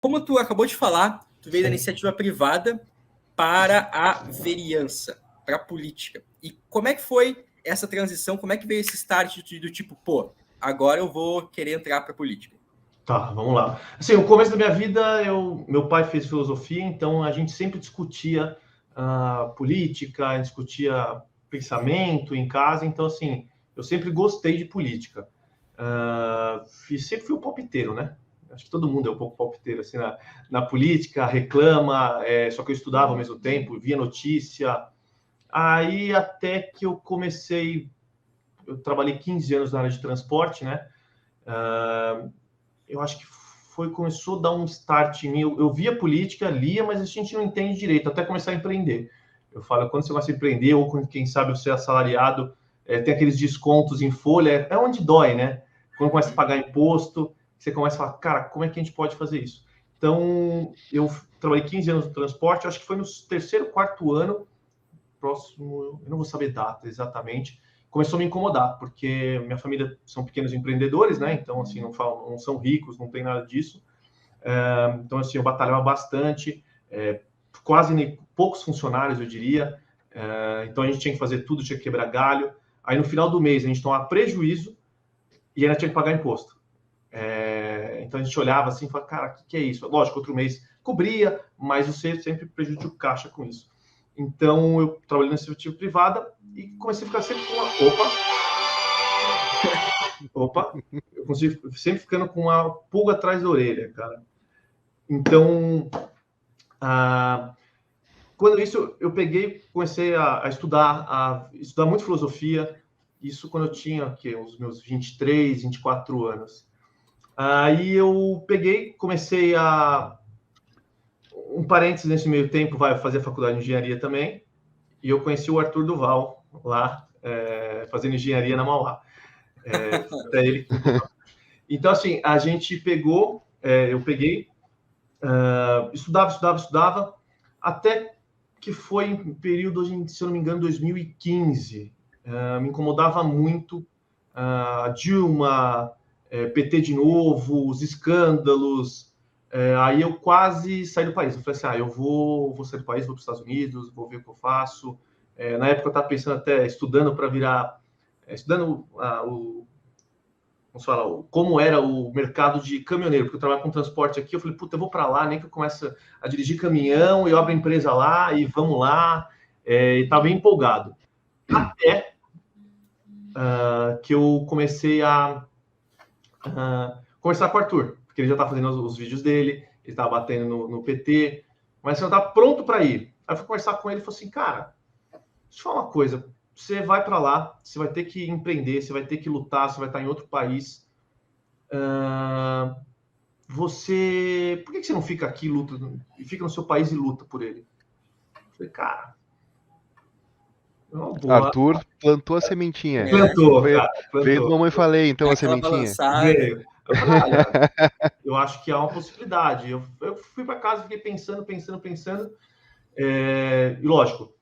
Como tu acabou de falar, tu veio da Sim. iniciativa privada para a vereança, para a política. E como é que foi essa transição? Como é que veio esse start do tipo, pô, agora eu vou querer entrar para a política? Tá, vamos lá. Assim, o começo da minha vida, meu pai fez filosofia, então a gente sempre discutia política, discutia pensamento em casa, então assim, eu sempre gostei de política. Sempre fui um palpiteiro, né? Acho que todo mundo é um pouco palpiteiro, assim, na política, reclama, só que eu estudava ao mesmo tempo, via notícia. Aí até que eu trabalhei 15 anos na área de transporte, né? Eu acho que começou a dar um start em mim. Eu via política, lia, mas a gente não entende direito, até começar a empreender. Eu falo, quando você começa a empreender, ou quando, quem sabe, você é assalariado, tem aqueles descontos em folha, é onde dói, né? Quando começa a pagar imposto, você começa a falar, cara, como é que a gente pode fazer isso? Então, eu trabalhei 15 anos no transporte, acho que foi no terceiro, quarto ano, próximo, eu não vou saber data exatamente, começou a me incomodar, porque minha família são pequenos empreendedores, né? Então, assim, não são ricos, não tem nada disso. Então, assim, eu batalhava bastante, quase nem poucos funcionários, eu diria. Então, a gente tinha que fazer tudo, tinha que quebrar galho. Aí, no final do mês, a gente tomava prejuízo e ainda tinha que pagar imposto. Então, a gente olhava assim e falava, cara, o que é isso? Lógico, outro mês cobria, mas você sempre prejudica o caixa com isso. Então, eu trabalhei na iniciativa privada e comecei a ficar sempre com uma... Opa! Eu consigo sempre ficando com uma pulga atrás da orelha, cara. Então, quando isso, eu peguei, comecei a estudar muito filosofia, isso quando eu tinha os meus 23, 24 anos. Aí eu peguei, comecei um parênteses nesse meio tempo, vai fazer a faculdade de engenharia também, e eu conheci o Arthur Duval lá, fazendo engenharia na Mauá. Até ele. Então, assim, a gente pegou, eu peguei, estudava, até que foi um período, se eu não me engano, 2015. Me incomodava muito Dilma, PT de novo, os escândalos. Aí eu quase saí do país. Eu falei assim, eu vou sair do país, vou para os Estados Unidos, vou ver o que eu faço. Na época eu estava pensando até, estudando para virar... estudando vamos falar, como era o mercado de caminhoneiro, porque eu trabalho com transporte aqui, eu falei, puta, eu vou para lá, nem que eu comece a dirigir caminhão, eu abro a empresa lá e vamos lá, e estava bem empolgado. Até que eu comecei a conversar com o Arthur, porque ele já estava fazendo os vídeos dele, ele estava batendo no PT, mas eu estava pronto para ir. Aí eu fui conversar com ele e falei assim, cara, deixa eu falar uma coisa, você vai para lá, você vai ter que empreender, você vai ter que lutar, você vai estar em outro país, por que você não fica aqui, luta, e fica no seu país e luta por ele? Eu falei, cara, boa. Arthur plantou a sementinha. Plantou, Veio, cara, plantou. Veio do Mamãe Falei, então, a sementinha. Veio. Eu falei, olha, eu acho que há uma possibilidade. Eu fui para casa, fiquei pensando. E lógico,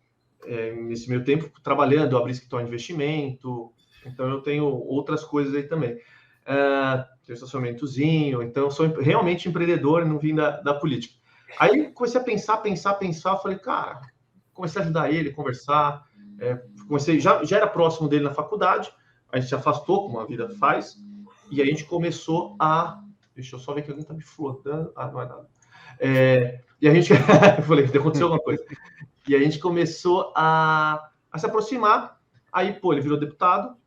nesse meio tempo, trabalhando, eu abri escritório de investimento, então eu tenho outras coisas aí também. Tenho estacionamentozinho, então eu sou realmente empreendedor e não vim da política. Aí comecei a pensar, falei, cara, comecei a ajudar ele, conversar, já era próximo dele na faculdade, a gente se afastou, como a vida faz, e a gente começou a... Deixa eu só ver que alguém está me flodando. Não é nada. E a gente... falei, aconteceu alguma coisa. E a gente começou a se aproximar. Aí, ele virou deputado.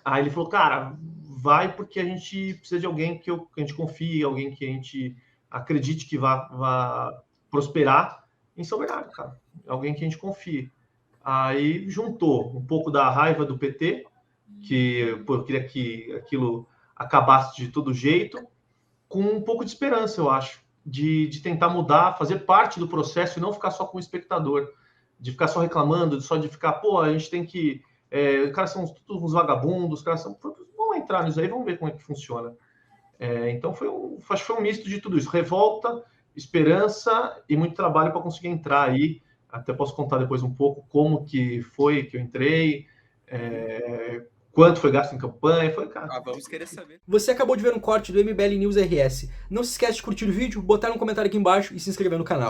Aí ele falou, cara, vai porque a gente precisa de alguém que a gente confie, alguém que a gente acredite que vá prosperar em São Bernardo, cara. Alguém que a gente confie. Aí juntou um pouco da raiva do PT, que eu queria que aquilo acabasse de todo jeito, com um pouco de esperança, eu acho, de tentar mudar, fazer parte do processo e não ficar só como espectador, de ficar só reclamando, só de ficar, a gente tem que... os caras são todos uns vagabundos, os caras são... Vamos entrar nisso aí, vamos ver como é que funciona. Então, acho que foi um misto de tudo isso. Revolta, esperança e muito trabalho para conseguir entrar aí. Até posso contar depois um pouco como que foi que eu entrei, quanto foi gasto em campanha, Vamos querer saber. Você acabou de ver um corte do MBL News RS. Não se esquece de curtir o vídeo, botar um comentário aqui embaixo e se inscrever no canal.